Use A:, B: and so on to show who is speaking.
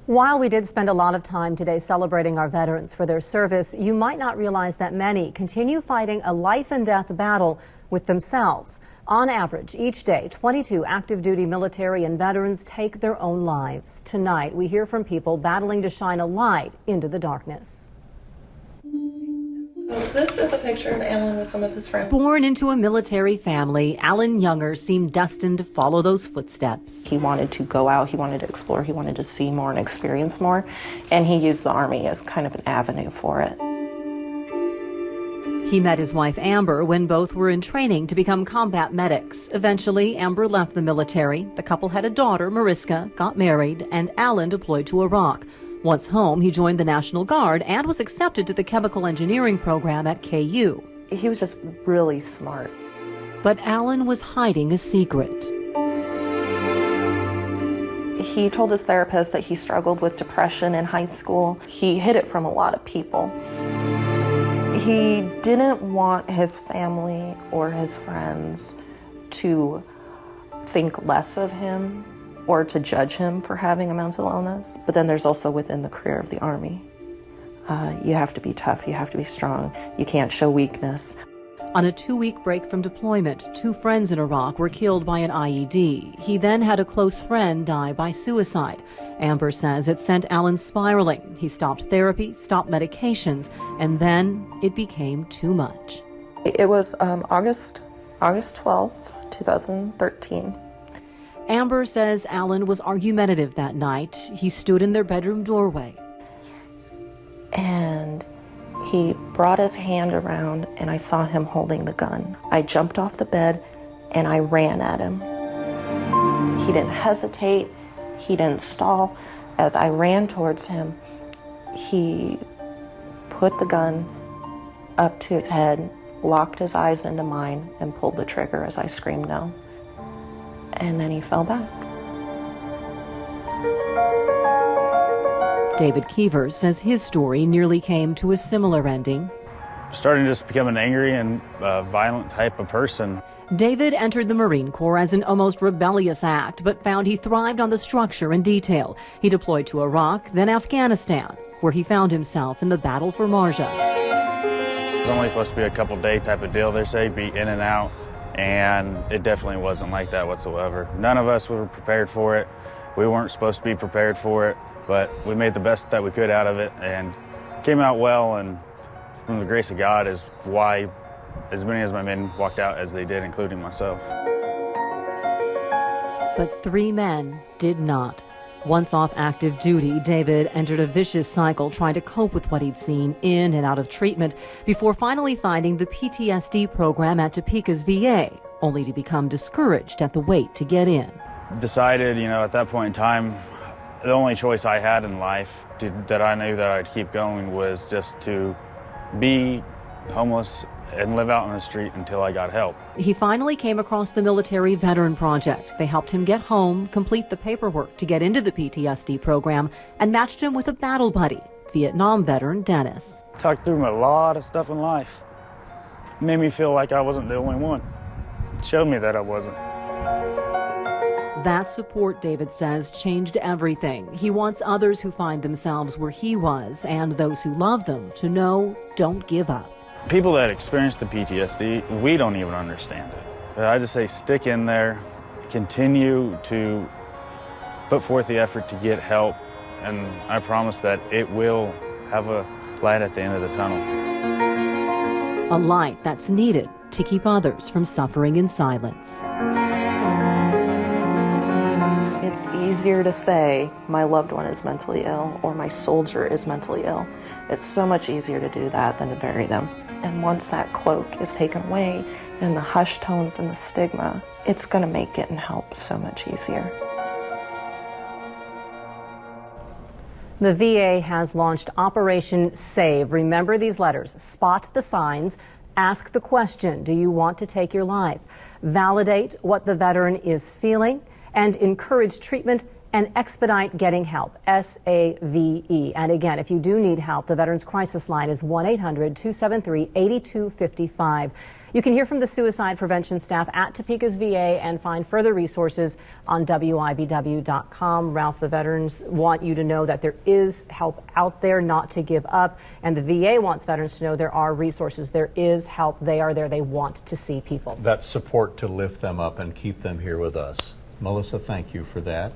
A: While we did spend a lot of time today celebrating our veterans for their service, you might not realize that many continue fighting a life and death battle with themselves. On average, each day, 22 active duty military and veterans take their own lives. Tonight, we hear from people battling to shine a light into the darkness.
B: This is a picture of Alan with some of his friends.
A: Born into a military family, Alan Younger seemed destined to follow those footsteps.
B: He wanted to go out, he wanted to explore, he wanted to see more and experience more, and he used the Army as kind of an avenue for it.
A: He met his wife Amber when both were in training to become combat medics. Eventually, Amber left the military. The couple had a daughter, Mariska, got married, and Alan deployed to Iraq. Once home, he joined the National Guard and was accepted to the chemical engineering program at KU.
B: He was just really smart.
A: But Alan was hiding a secret.
B: He told his therapist that he struggled with depression in high school. He hid it from a lot of people. He didn't want his family or his friends to think less of him or to judge him for having a mental illness. But then there's also within the career of the Army. You have to be tough, you have to be strong, you can't show weakness.
A: On a 2-week break from deployment, 2 friends in Iraq were killed by an IED. He then had a close friend die by suicide. Amber says it sent Alan spiraling. He stopped therapy, stopped medications, and then it became too much.
B: It was August 12th, 2013.
A: Amber says Alan was argumentative that night. He stood in their bedroom doorway.
B: And he brought his hand around and I saw him holding the gun. I jumped off the bed and I ran at him. He didn't hesitate, he didn't stall. As I ran towards him, he put the gun up to his head, locked his eyes into mine, and pulled the trigger as I screamed no. And then he fell back.
A: David Keevers says his story nearly came to a similar ending.
C: Starting to just become an angry and violent type of person.
A: David entered the Marine Corps as an almost rebellious act, but found he thrived on the structure and detail. He deployed to Iraq, then Afghanistan, where he found himself in the battle for Marja.
C: It was only supposed to be a couple day type of deal, they say, be in and out. And it definitely wasn't like that whatsoever. None of us were prepared for it. We weren't supposed to be prepared for it, but we made the best that we could out of it and came out well, and from the grace of God is why as many of my men walked out as they did, including myself.
A: But 3 men did not. Once off active duty, David entered a vicious cycle trying to cope with what he'd seen in and out of treatment before finally finding the PTSD program at Topeka's VA, only to become discouraged at the wait to get in.
C: Decided, at that point in time, the only choice I had in life that I knew that I'd keep going was just to be homeless and live out on the street until I got help.
A: He finally came across the Military Veteran Project. They helped him get home, complete the paperwork to get into the PTSD program, and matched him with a battle buddy, Vietnam veteran Dennis.
C: Talked through a lot of stuff in life. It made me feel like I wasn't the only one. It showed me that I wasn't.
A: That support, David says, changed everything. He wants others who find themselves where he was and those who love them to know, don't give up.
C: People that experience the PTSD, we don't even understand it. I just say stick in there, continue to put forth the effort to get help, and I promise that it will have a light at the end of the tunnel.
A: A light that's needed to keep others from suffering in silence.
B: It's easier to say my loved one is mentally ill or my soldier is mentally ill. It's so much easier to do that than to bury them. And once that cloak is taken away and the hushed tones and the stigma, it's going to make getting help so much easier.
A: The VA has launched Operation SAVE. Remember these letters: spot the signs, ask the question, do you want to take your life? Validate what the veteran is feeling, and encourage treatment and expedite getting help, SAVE. And again, if you do need help, the Veterans Crisis Line is 1-800-273-8255. You can hear from the suicide prevention staff at Topeka's VA and find further resources on WIBW.com. Ralph, the veterans want you to know that there is help out there, not to give up. And the VA wants veterans to know there are resources. There is help. They are there. They want to see people.
D: That support to lift them up and keep them here with us. Melissa, thank you for that.